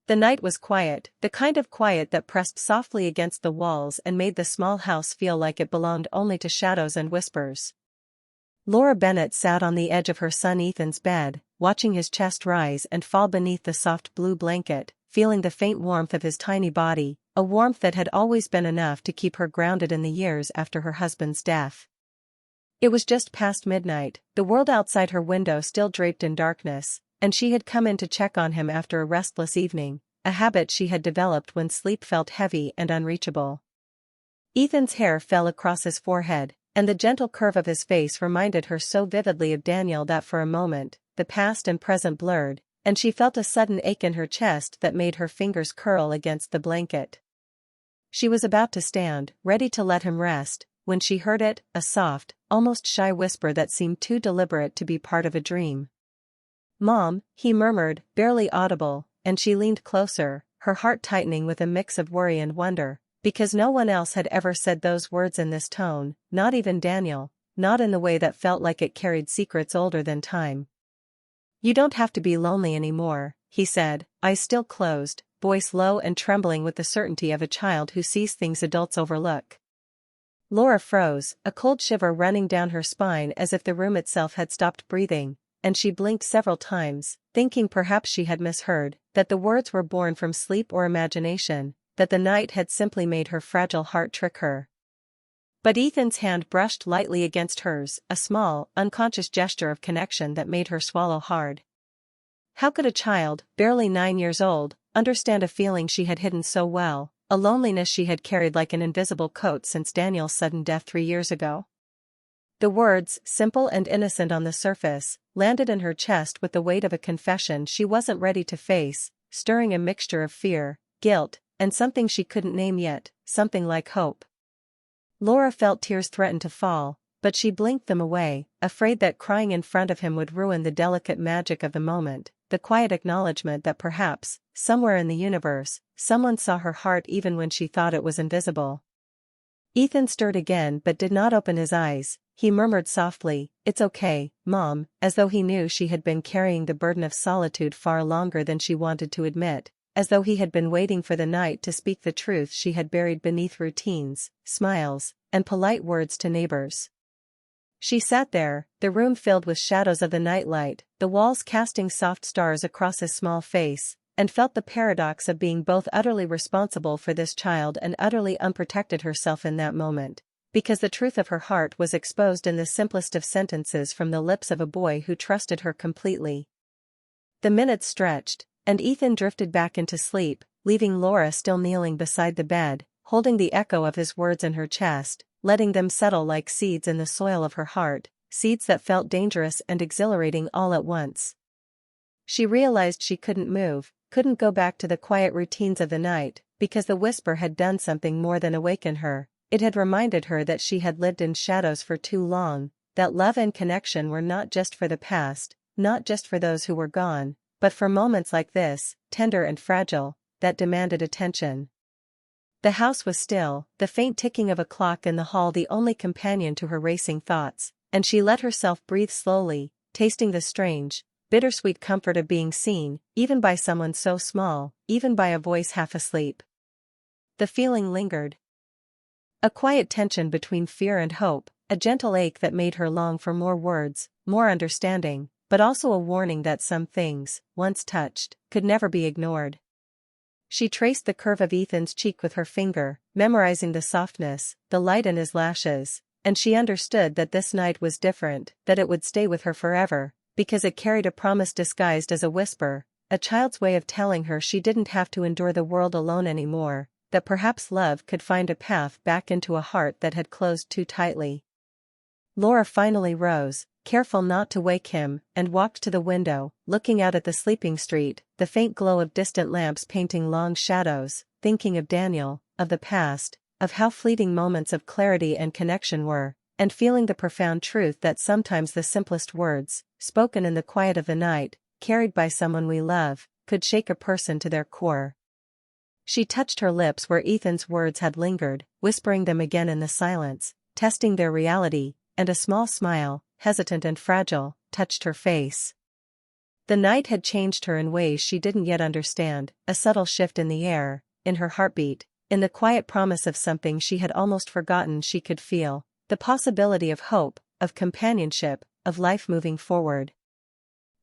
The night was quiet, the kind of quiet that pressed softly against the walls and made the small house feel like it belonged only to shadows and whispers. Laura Bennett sat on the edge of her son Ethan's bed, watching his chest rise and fall beneath the soft blue blanket, feeling the faint warmth of his tiny body, a warmth that had always been enough to keep her grounded in the years after her husband's death. It was just past midnight, the world outside her window still draped in darkness, and she had come in to check on him after a restless evening, a habit she had developed when sleep felt heavy and unreachable. Ethan's hair fell across his forehead, and the gentle curve of his face reminded her so vividly of Daniel that for a moment, the past and present blurred, and she felt a sudden ache in her chest that made her fingers curl against the blanket. She was about to stand, ready to let him rest, when she heard it, a soft, almost shy whisper that seemed too deliberate to be part of a dream. "Mom," he murmured, barely audible, and she leaned closer, her heart tightening with a mix of worry and wonder, because no one else had ever said those words in this tone, not even Daniel, not in the way that felt like it carried secrets older than time. "You don't have to be lonely anymore," he said, eyes still closed, voice low and trembling with the certainty of a child who sees things adults overlook. Laura froze, a cold shiver running down her spine as if the room itself had stopped breathing, and she blinked several times, thinking perhaps she had misheard, that the words were born from sleep or imagination, that the night had simply made her fragile heart trick her. But Ethan's hand brushed lightly against hers, a small, unconscious gesture of connection that made her swallow hard. How could a child, barely 9 years old, understand a feeling she had hidden so well, a loneliness she had carried like an invisible coat since Daniel's sudden death 3 years ago? The words, simple and innocent on the surface, landed in her chest with the weight of a confession she wasn't ready to face, stirring a mixture of fear, guilt, and something she couldn't name yet, something like hope. Laura felt tears threaten to fall, but she blinked them away, afraid that crying in front of him would ruin the delicate magic of the moment, the quiet acknowledgement that perhaps, somewhere in the universe, someone saw her heart even when she thought it was invisible. Ethan stirred again but did not open his eyes. He murmured softly, "It's okay, Mom," as though he knew she had been carrying the burden of solitude far longer than she wanted to admit, as though he had been waiting for the night to speak the truth she had buried beneath routines, smiles, and polite words to neighbors. She sat there, the room filled with shadows of the nightlight, the walls casting soft stars across his small face, and felt the paradox of being both utterly responsible for this child and utterly unprotected herself in that moment, because the truth of her heart was exposed in the simplest of sentences from the lips of a boy who trusted her completely. The minutes stretched, and Ethan drifted back into sleep, leaving Laura still kneeling beside the bed, holding the echo of his words in her chest, letting them settle like seeds in the soil of her heart, seeds that felt dangerous and exhilarating all at once. She realized she couldn't move, couldn't go back to the quiet routines of the night, because the whisper had done something more than awaken her. It had reminded her that she had lived in shadows for too long, that love and connection were not just for the past, not just for those who were gone, but for moments like this, tender and fragile, that demanded attention. The house was still, the faint ticking of a clock in the hall the only companion to her racing thoughts, and she let herself breathe slowly, tasting the strange, bittersweet comfort of being seen, even by someone so small, even by a voice half asleep. The feeling lingered. A quiet tension between fear and hope, a gentle ache that made her long for more words, more understanding, but also a warning that some things, once touched, could never be ignored. She traced the curve of Ethan's cheek with her finger, memorizing the softness, the light in his lashes, and she understood that this night was different, that it would stay with her forever, because it carried a promise disguised as a whisper, a child's way of telling her she didn't have to endure the world alone anymore, that perhaps love could find a path back into a heart that had closed too tightly. Laura finally rose, careful not to wake him, and walked to the window, looking out at the sleeping street, the faint glow of distant lamps painting long shadows, thinking of Daniel, of the past, of how fleeting moments of clarity and connection were, and feeling the profound truth that sometimes the simplest words, spoken in the quiet of the night, carried by someone we love, could shake a person to their core. She touched her lips where Ethan's words had lingered, whispering them again in the silence, testing their reality, and a small smile, hesitant and fragile, touched her face. The night had changed her in ways she didn't yet understand, a subtle shift in the air, in her heartbeat, in the quiet promise of something she had almost forgotten she could feel, the possibility of hope, of companionship, of life moving forward.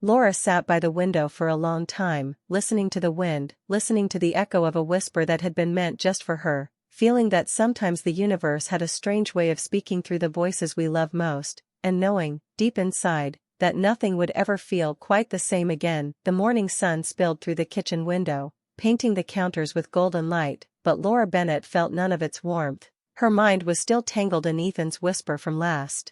Laura sat by the window for a long time, listening to the wind, listening to the echo of a whisper that had been meant just for her, feeling that sometimes the universe had a strange way of speaking through the voices we love most, and knowing, deep inside, that nothing would ever feel quite the same again. The morning sun spilled through the kitchen window, painting the counters with golden light, but Laura Bennett felt none of its warmth. Her mind was still tangled in Ethan's whisper from last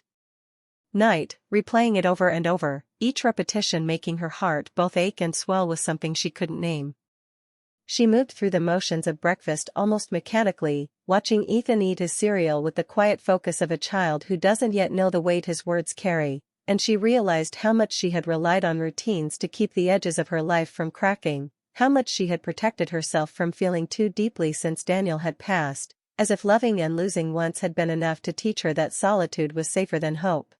night, replaying it over and over, each repetition making her heart both ache and swell with something she couldn't name. She moved through the motions of breakfast almost mechanically, watching Ethan eat his cereal with the quiet focus of a child who doesn't yet know the weight his words carry, and she realized how much she had relied on routines to keep the edges of her life from cracking, how much she had protected herself from feeling too deeply since Daniel had passed, as if loving and losing once had been enough to teach her that solitude was safer than hope.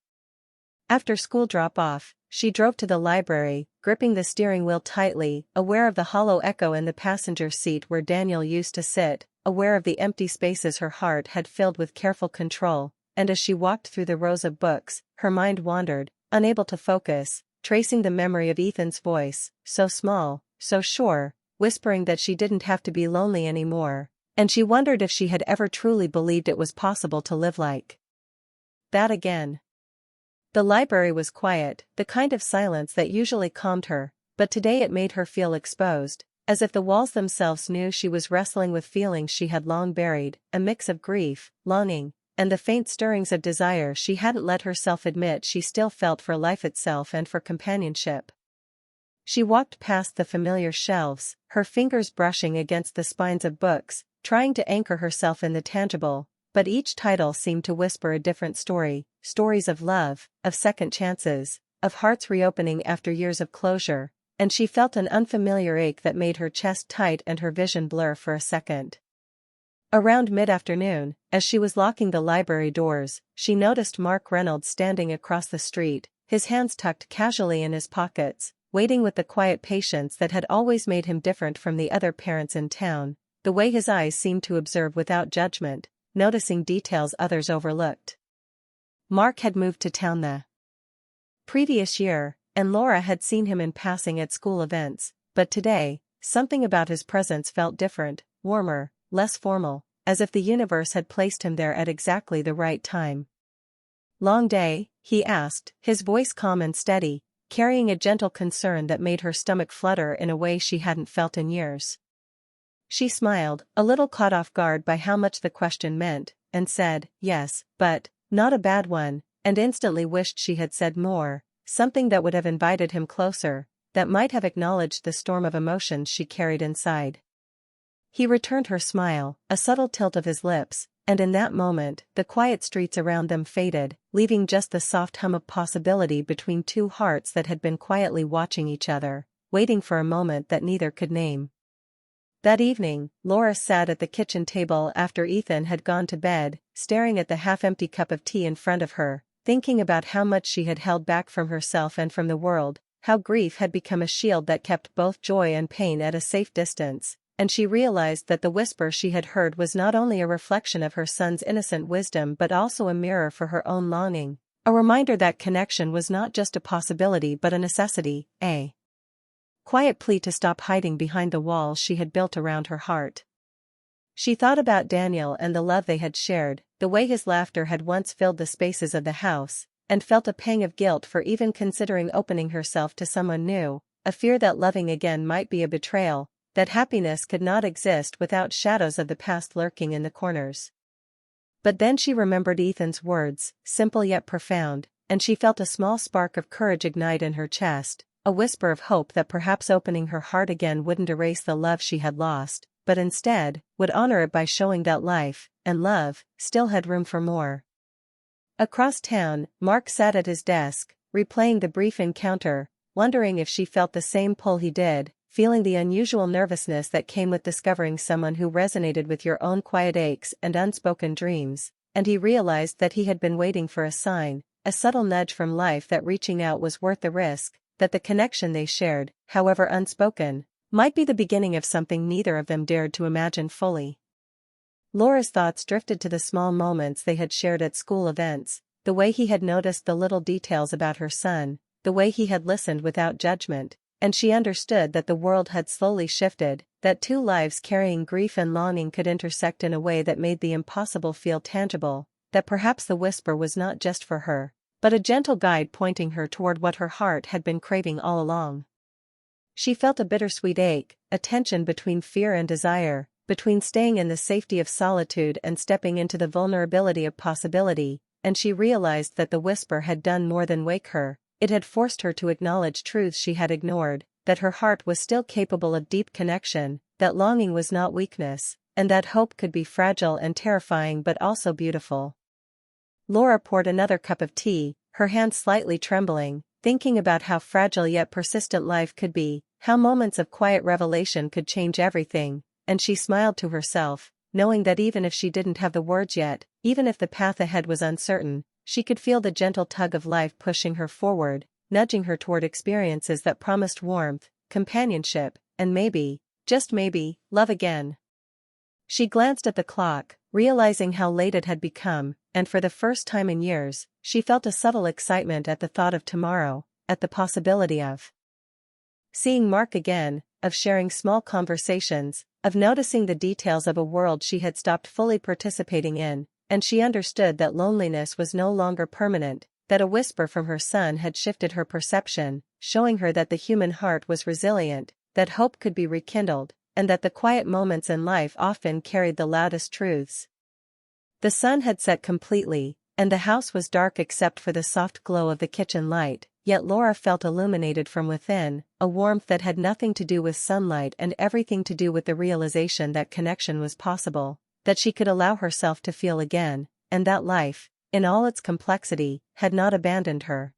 After school drop-off, she drove to the library, gripping the steering wheel tightly, aware of the hollow echo in the passenger seat where Daniel used to sit, aware of the empty spaces her heart had filled with careful control, and as she walked through the rows of books, her mind wandered, unable to focus, tracing the memory of Ethan's voice, so small, so sure, whispering that she didn't have to be lonely anymore, and she wondered if she had ever truly believed it was possible to live like that again. The library was quiet, the kind of silence that usually calmed her, but today it made her feel exposed, as if the walls themselves knew she was wrestling with feelings she had long buried, a mix of grief, longing, and the faint stirrings of desire she hadn't let herself admit she still felt for life itself and for companionship. She walked past the familiar shelves, her fingers brushing against the spines of books, trying to anchor herself in the tangible, but each title seemed to whisper a different story, stories of love, of second chances, of hearts reopening after years of closure, and she felt an unfamiliar ache that made her chest tight and her vision blur for a second. Around mid-afternoon, as she was locking the library doors, she noticed Mark Reynolds standing across the street, his hands tucked casually in his pockets, waiting with the quiet patience that had always made him different from the other parents in town, the way his eyes seemed to observe without judgment, noticing details others overlooked. Mark had moved to town the previous year, and Laura had seen him in passing at school events, but today, something about his presence felt different, warmer, less formal, as if the universe had placed him there at exactly the right time. "Long day?" he asked, his voice calm and steady, carrying a gentle concern that made her stomach flutter in a way she hadn't felt in years. She smiled, a little caught off guard by how much the question meant, and said, "Yes, but not a bad one," and instantly wished she had said more, something that would have invited him closer, that might have acknowledged the storm of emotions she carried inside. He returned her smile, a subtle tilt of his lips, and in that moment, the quiet streets around them faded, leaving just the soft hum of possibility between two hearts that had been quietly watching each other, waiting for a moment that neither could name. That evening, Laura sat at the kitchen table after Ethan had gone to bed, staring at the half-empty cup of tea in front of her, thinking about how much she had held back from herself and from the world, how grief had become a shield that kept both joy and pain at a safe distance, and she realized that the whisper she had heard was not only a reflection of her son's innocent wisdom but also a mirror for her own longing, a reminder that connection was not just a possibility but a necessity, a quiet plea to stop hiding behind the walls she had built around her heart. She thought about Daniel and the love they had shared, the way his laughter had once filled the spaces of the house, and felt a pang of guilt for even considering opening herself to someone new, a fear that loving again might be a betrayal, that happiness could not exist without shadows of the past lurking in the corners. But then she remembered Ethan's words, simple yet profound, and she felt a small spark of courage ignite in her chest, a whisper of hope that perhaps opening her heart again wouldn't erase the love she had lost, but instead, would honor it by showing that life, and love, still had room for more. Across town, Mark sat at his desk, replaying the brief encounter, wondering if she felt the same pull he did, feeling the unusual nervousness that came with discovering someone who resonated with your own quiet aches and unspoken dreams, and he realized that he had been waiting for a sign, a subtle nudge from life that reaching out was worth the risk, that the connection they shared, however unspoken, might be the beginning of something neither of them dared to imagine fully. Laura's thoughts drifted to the small moments they had shared at school events, the way he had noticed the little details about her son, the way he had listened without judgment, and she understood that the world had slowly shifted, that two lives carrying grief and longing could intersect in a way that made the impossible feel tangible, that perhaps the whisper was not just for her, but a gentle guide pointing her toward what her heart had been craving all along. She felt a bittersweet ache, a tension between fear and desire, between staying in the safety of solitude and stepping into the vulnerability of possibility, and she realized that the whisper had done more than wake her. It had forced her to acknowledge truths she had ignored, that her heart was still capable of deep connection, that longing was not weakness, and that hope could be fragile and terrifying but also beautiful. Laura poured another cup of tea, her hand slightly trembling, thinking about how fragile yet persistent life could be, how moments of quiet revelation could change everything, and she smiled to herself, knowing that even if she didn't have the words yet, even if the path ahead was uncertain, she could feel the gentle tug of life pushing her forward, nudging her toward experiences that promised warmth, companionship, and maybe, just maybe, love again. She glanced at the clock, realizing how late it had become, and for the first time in years, she felt a subtle excitement at the thought of tomorrow, at the possibility of seeing Mark again, of sharing small conversations, of noticing the details of a world she had stopped fully participating in, and she understood that loneliness was no longer permanent, that a whisper from her son had shifted her perception, showing her that the human heart was resilient, that hope could be rekindled, and that the quiet moments in life often carried the loudest truths. The sun had set completely, and the house was dark except for the soft glow of the kitchen light, yet Laura felt illuminated from within, a warmth that had nothing to do with sunlight and everything to do with the realization that connection was possible, that she could allow herself to feel again, and that life, in all its complexity, had not abandoned her.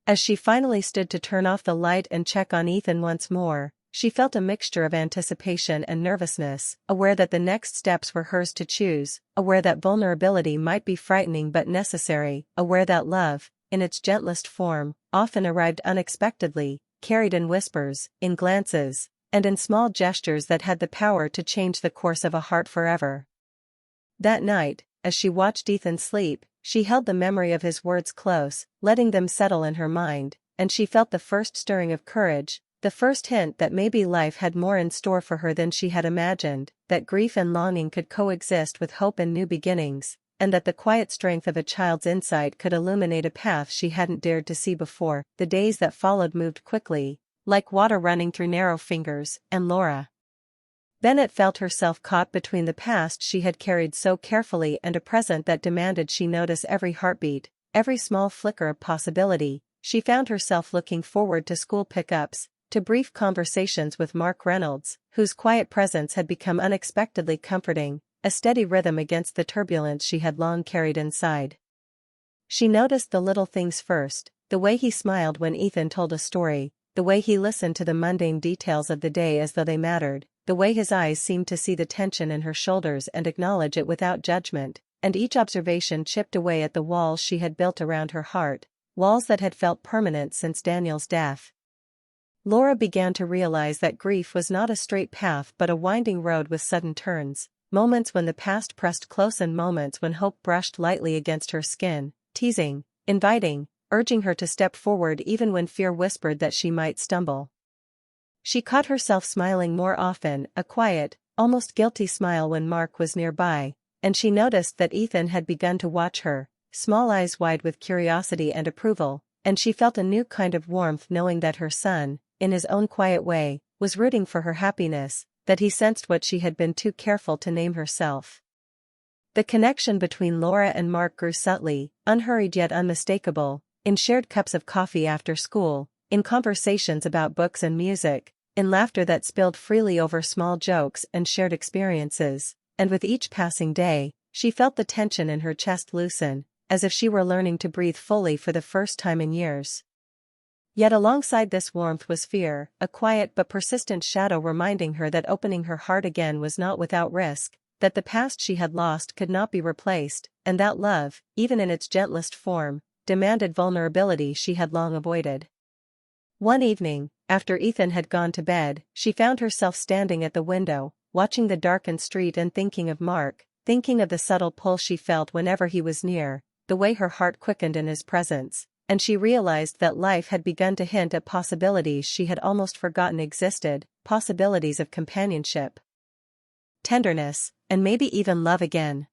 As she finally stood to turn off the light and check on Ethan once more, she felt a mixture of anticipation and nervousness, aware that the next steps were hers to choose, aware that vulnerability might be frightening but necessary, aware that love, in its gentlest form, often arrived unexpectedly, carried in whispers, in glances, and in small gestures that had the power to change the course of a heart forever. That night, as she watched Ethan sleep, she held the memory of his words close, letting them settle in her mind, and she felt the first stirring of courage, the first hint that maybe life had more in store for her than she had imagined, that grief and longing could coexist with hope and new beginnings, and that the quiet strength of a child's insight could illuminate a path she hadn't dared to see before. The days that followed moved quickly, like water running through narrow fingers, and Laura Bennett felt herself caught between the past she had carried so carefully and a present that demanded she notice every heartbeat, every small flicker of possibility. She found herself looking forward to school pickups, to brief conversations with Mark Reynolds, whose quiet presence had become unexpectedly comforting, a steady rhythm against the turbulence she had long carried inside. She noticed the little things first, the way he smiled when Ethan told a story, the way he listened to the mundane details of the day as though they mattered, the way his eyes seemed to see the tension in her shoulders and acknowledge it without judgment, and each observation chipped away at the walls she had built around her heart, walls that had felt permanent since Daniel's death. Laura began to realize that grief was not a straight path but a winding road with sudden turns, moments when the past pressed close and moments when hope brushed lightly against her skin, teasing, inviting, urging her to step forward even when fear whispered that she might stumble. She caught herself smiling more often, a quiet, almost guilty smile when Mark was nearby, and she noticed that Ethan had begun to watch her, small eyes wide with curiosity and approval, and she felt a new kind of warmth knowing that her son, in his own quiet way, was rooting for her happiness, that he sensed what she had been too careful to name herself. The connection between Laura and Mark grew subtly, unhurried yet unmistakable, in shared cups of coffee after school, in conversations about books and music, in laughter that spilled freely over small jokes and shared experiences, and with each passing day, she felt the tension in her chest loosen, as if she were learning to breathe fully for the first time in years. Yet alongside this warmth was fear, a quiet but persistent shadow reminding her that opening her heart again was not without risk, that the past she had lost could not be replaced, and that love, even in its gentlest form, demanded vulnerability she had long avoided. One evening, after Ethan had gone to bed, she found herself standing at the window, watching the darkened street and thinking of Mark, thinking of the subtle pull she felt whenever he was near, the way her heart quickened in his presence, and she realized that life had begun to hint at possibilities she had almost forgotten existed, possibilities of companionship, tenderness, and maybe even love again.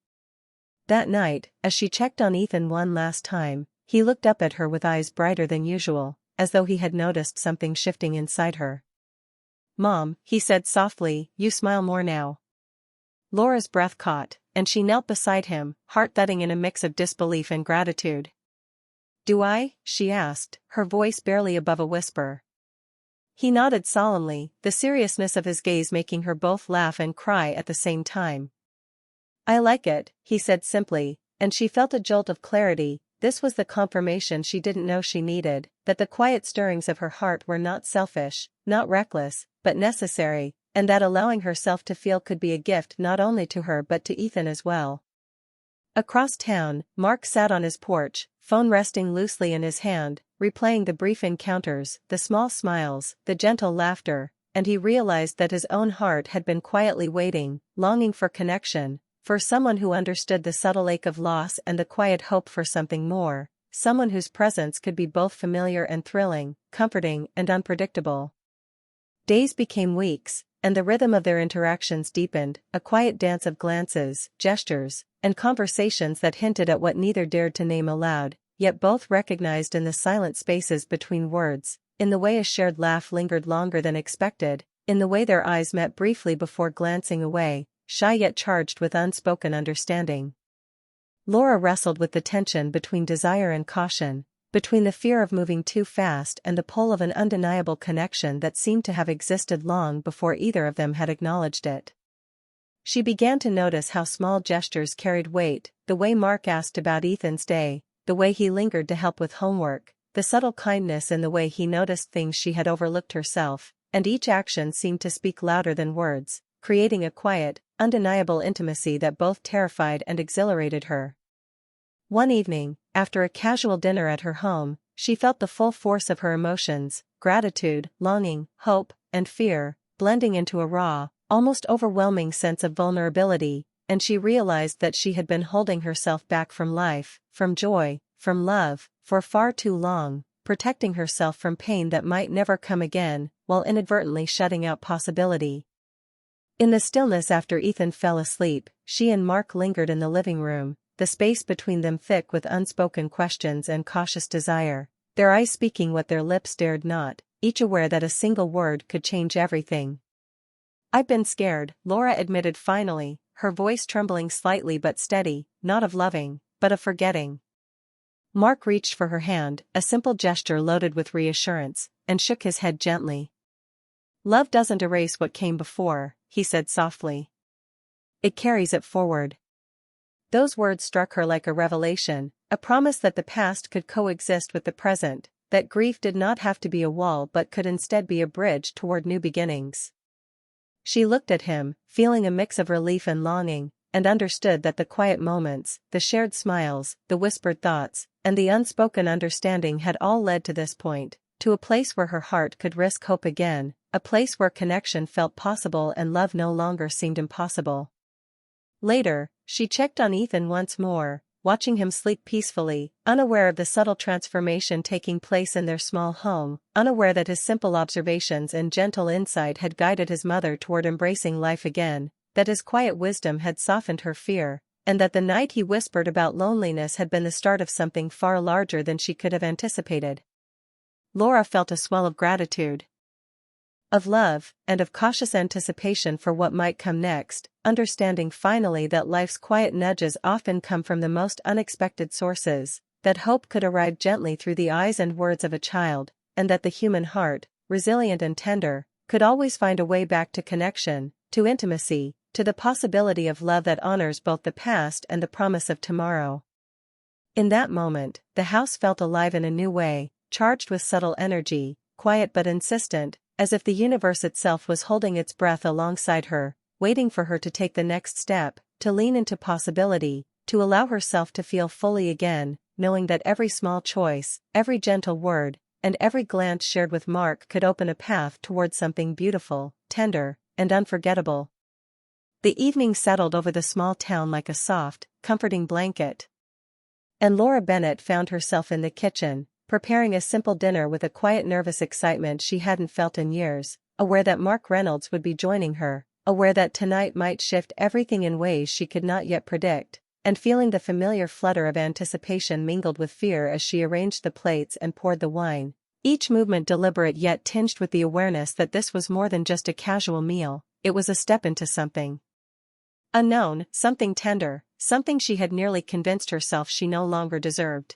That night, as she checked on Ethan one last time, he looked up at her with eyes brighter than usual, as though he had noticed something shifting inside her. "Mom," he said softly, "you smile more now." Laura's breath caught, and she knelt beside him, heart thudding in a mix of disbelief and gratitude. "Do I?" she asked, her voice barely above a whisper. He nodded solemnly, the seriousness of his gaze making her both laugh and cry at the same time. "I like it," he said simply, and she felt a jolt of clarity. This was the confirmation she didn't know she needed, that the quiet stirrings of her heart were not selfish, not reckless, but necessary, and that allowing herself to feel could be a gift not only to her but to Ethan as well. Across town, Mark sat on his porch, phone resting loosely in his hand, replaying the brief encounters, the small smiles, the gentle laughter, and he realized that his own heart had been quietly waiting, longing for connection, for someone who understood the subtle ache of loss and the quiet hope for something more, someone whose presence could be both familiar and thrilling, comforting and unpredictable. Days became weeks, and the rhythm of their interactions deepened, a quiet dance of glances, gestures, and conversations that hinted at what neither dared to name aloud, yet both recognized in the silent spaces between words, in the way a shared laugh lingered longer than expected, in the way their eyes met briefly before glancing away, shy yet charged with unspoken understanding. Laura wrestled with the tension between desire and caution, between the fear of moving too fast and the pull of an undeniable connection that seemed to have existed long before either of them had acknowledged it. She began to notice how small gestures carried weight, the way Mark asked about Ethan's day, the way he lingered to help with homework, the subtle kindness in the way he noticed things she had overlooked herself, and each action seemed to speak louder than words, creating a quiet, undeniable intimacy that both terrified and exhilarated her. One evening, after a casual dinner at her home, she felt the full force of her emotions, gratitude, longing, hope, and fear, blending into a raw, almost overwhelming sense of vulnerability, and she realized that she had been holding herself back from life, from joy, from love, for far too long, protecting herself from pain that might never come again, while inadvertently shutting out possibility. In the stillness after Ethan fell asleep, she and Mark lingered in the living room, the space between them thick with unspoken questions and cautious desire, their eyes speaking what their lips dared not, each aware that a single word could change everything. "I've been scared," Laura admitted finally, her voice trembling slightly but steady, not of loving, but of forgetting. Mark reached for her hand, a simple gesture loaded with reassurance, and shook his head gently. "Love doesn't erase what came before," he said softly. "It carries it forward." Those words struck her like a revelation, a promise that the past could coexist with the present, that grief did not have to be a wall but could instead be a bridge toward new beginnings. She looked at him, feeling a mix of relief and longing, and understood that the quiet moments, the shared smiles, the whispered thoughts, and the unspoken understanding had all led to this point, to a place where her heart could risk hope again, a place where connection felt possible and love no longer seemed impossible. Later, she checked on Ethan once more, watching him sleep peacefully, unaware of the subtle transformation taking place in their small home, unaware that his simple observations and gentle insight had guided his mother toward embracing life again, that his quiet wisdom had softened her fear, and that the night he whispered about loneliness had been the start of something far larger than she could have anticipated. Laura felt a swell of gratitude, of love, and of cautious anticipation for what might come next, understanding finally that life's quiet nudges often come from the most unexpected sources, that hope could arrive gently through the eyes and words of a child, and that the human heart, resilient and tender, could always find a way back to connection, to intimacy, to the possibility of love that honors both the past and the promise of tomorrow. In that moment, the house felt alive in a new way, charged with subtle energy, quiet but insistent, as if the universe itself was holding its breath alongside her, waiting for her to take the next step, to lean into possibility, to allow herself to feel fully again, knowing that every small choice, every gentle word, and every glance shared with Mark could open a path toward something beautiful, tender, and unforgettable. The evening settled over the small town like a soft, comforting blanket. And Laura Bennett found herself in the kitchen, preparing a simple dinner with a quiet nervous excitement she hadn't felt in years, aware that Mark Reynolds would be joining her, aware that tonight might shift everything in ways she could not yet predict, and feeling the familiar flutter of anticipation mingled with fear as she arranged the plates and poured the wine, each movement deliberate yet tinged with the awareness that this was more than just a casual meal, it was a step into something unknown, something tender, something she had nearly convinced herself she no longer deserved.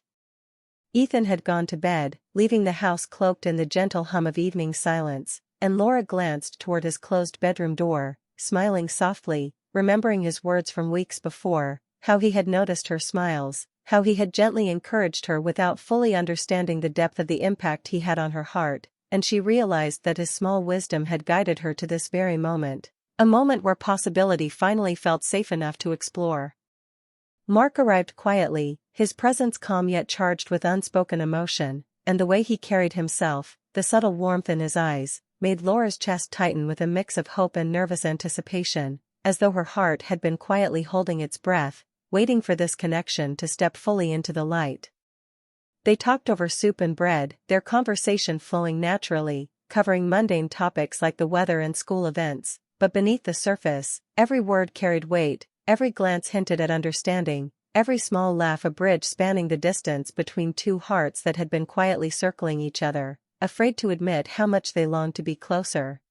Ethan had gone to bed, leaving the house cloaked in the gentle hum of evening silence, and Laura glanced toward his closed bedroom door, smiling softly, remembering his words from weeks before, how he had noticed her smiles, how he had gently encouraged her without fully understanding the depth of the impact he had on her heart, and she realized that his small wisdom had guided her to this very moment, a moment where possibility finally felt safe enough to explore. Mark arrived quietly, his presence calm yet charged with unspoken emotion, and the way he carried himself, the subtle warmth in his eyes, made Laura's chest tighten with a mix of hope and nervous anticipation, as though her heart had been quietly holding its breath, waiting for this connection to step fully into the light. They talked over soup and bread, their conversation flowing naturally, covering mundane topics like the weather and school events, but beneath the surface, every word carried weight, every glance hinted at understanding, every small laugh a bridge spanning the distance between two hearts that had been quietly circling each other, afraid to admit how much they longed to be closer.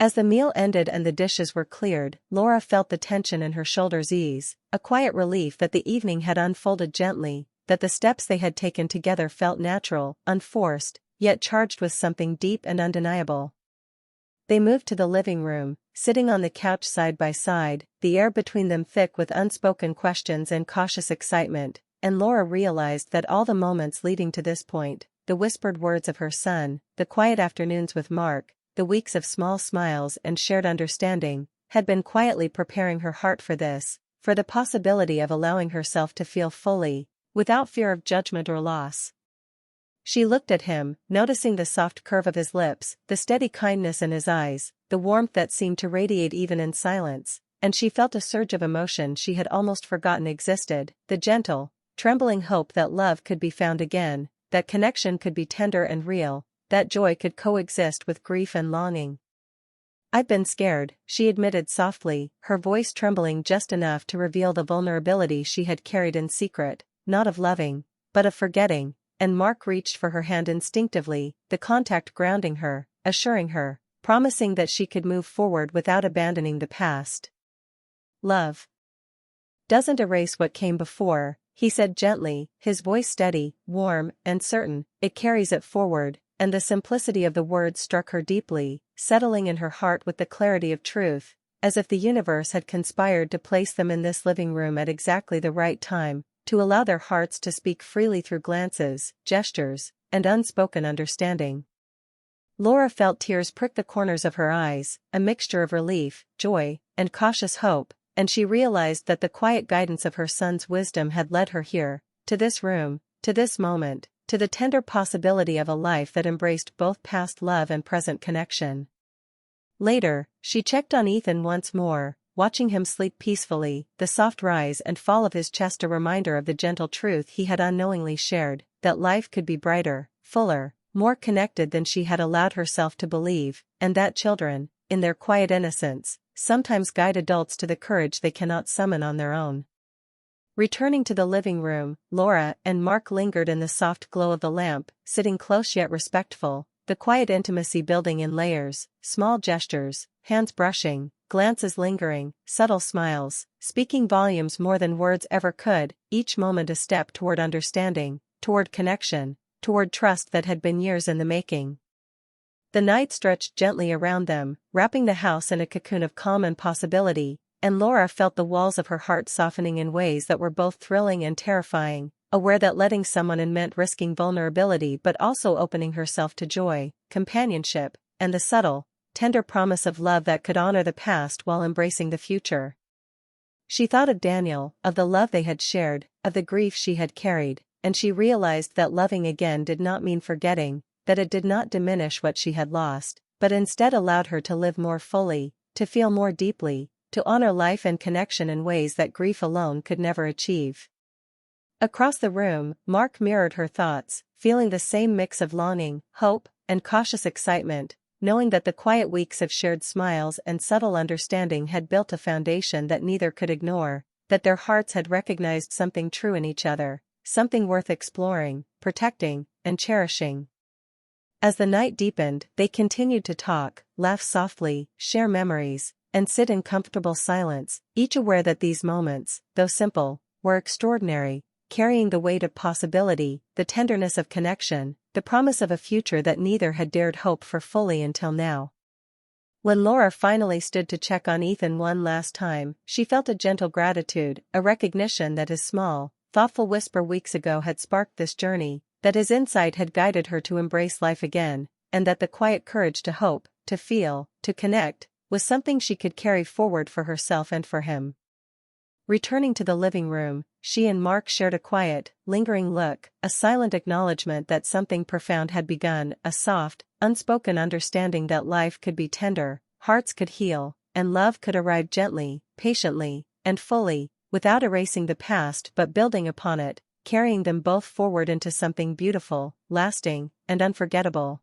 As the meal ended and the dishes were cleared, Laura felt the tension in her shoulders ease, a quiet relief that the evening had unfolded gently, that the steps they had taken together felt natural, unforced, yet charged with something deep and undeniable. They moved to the living room, sitting on the couch side by side, the air between them thick with unspoken questions and cautious excitement, and Laura realized that all the moments leading to this point, the whispered words of her son, the quiet afternoons with Mark, the weeks of small smiles and shared understanding, had been quietly preparing her heart for this, for the possibility of allowing herself to feel fully, without fear of judgment or loss. She looked at him, noticing the soft curve of his lips, the steady kindness in his eyes, the warmth that seemed to radiate even in silence, and she felt a surge of emotion she had almost forgotten existed, the gentle, trembling hope that love could be found again, that connection could be tender and real, that joy could coexist with grief and longing. "I've been scared," she admitted softly, her voice trembling just enough to reveal the vulnerability she had carried in secret, not of loving, but of forgetting. And Mark reached for her hand instinctively, the contact grounding her, assuring her, promising that she could move forward without abandoning the past. "Love doesn't erase what came before," he said gently, his voice steady, warm, and certain, "it carries it forward," and the simplicity of the words struck her deeply, settling in her heart with the clarity of truth, as if the universe had conspired to place them in this living room at exactly the right time, to allow their hearts to speak freely through glances, gestures, and unspoken understanding. Laura felt tears prick the corners of her eyes, a mixture of relief, joy, and cautious hope, and she realized that the quiet guidance of her son's wisdom had led her here, to this room, to this moment, to the tender possibility of a life that embraced both past love and present connection. Later, she checked on Ethan once more, watching him sleep peacefully, the soft rise and fall of his chest a reminder of the gentle truth he had unknowingly shared, that life could be brighter, fuller, more connected than she had allowed herself to believe, and that children, in their quiet innocence, sometimes guide adults to the courage they cannot summon on their own. Returning to the living room, Laura and Mark lingered in the soft glow of the lamp, sitting close yet respectful, the quiet intimacy building in layers, small gestures, hands brushing, glances lingering, subtle smiles, speaking volumes more than words ever could, each moment a step toward understanding, toward connection, toward trust that had been years in the making. The night stretched gently around them, wrapping the house in a cocoon of calm and possibility, and Laura felt the walls of her heart softening in ways that were both thrilling and terrifying, aware that letting someone in meant risking vulnerability but also opening herself to joy, companionship, and the subtle, tender promise of love that could honor the past while embracing the future. She thought of Daniel, of the love they had shared, of the grief she had carried, and she realized that loving again did not mean forgetting, that it did not diminish what she had lost, but instead allowed her to live more fully, to feel more deeply, to honor life and connection in ways that grief alone could never achieve. Across the room, Mark mirrored her thoughts, feeling the same mix of longing, hope, and cautious excitement, knowing that the quiet weeks of shared smiles and subtle understanding had built a foundation that neither could ignore, that their hearts had recognized something true in each other, something worth exploring, protecting, and cherishing. As the night deepened, they continued to talk, laugh softly, share memories, and sit in comfortable silence, each aware that these moments, though simple, were extraordinary, carrying the weight of possibility, the tenderness of connection, the promise of a future that neither had dared hope for fully until now. When Laura finally stood to check on Ethan one last time, she felt a gentle gratitude, a recognition that his small, thoughtful whisper weeks ago had sparked this journey, that his insight had guided her to embrace life again, and that the quiet courage to hope, to feel, to connect, was something she could carry forward for herself and for him. Returning to the living room, she and Mark shared a quiet, lingering look, a silent acknowledgement that something profound had begun, a soft, unspoken understanding that life could be tender, hearts could heal, and love could arrive gently, patiently, and fully, without erasing the past but building upon it, carrying them both forward into something beautiful, lasting, and unforgettable.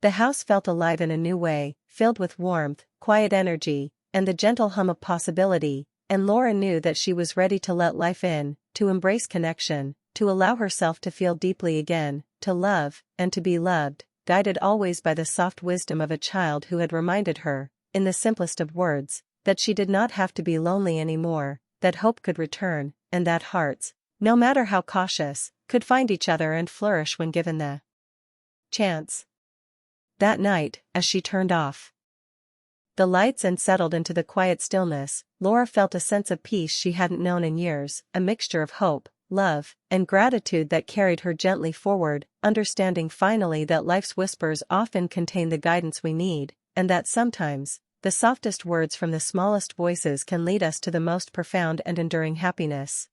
The house felt alive in a new way, filled with warmth, quiet energy, and the gentle hum of possibility, and Laura knew that she was ready to let life in, to embrace connection, to allow herself to feel deeply again, to love, and to be loved, guided always by the soft wisdom of a child who had reminded her, in the simplest of words, that she did not have to be lonely anymore, that hope could return, and that hearts, no matter how cautious, could find each other and flourish when given the chance. That night, as she turned off the lights and settled into the quiet stillness, Laura felt a sense of peace she hadn't known in years, a mixture of hope, love, and gratitude that carried her gently forward, understanding finally that life's whispers often contain the guidance we need, and that sometimes, the softest words from the smallest voices can lead us to the most profound and enduring happiness.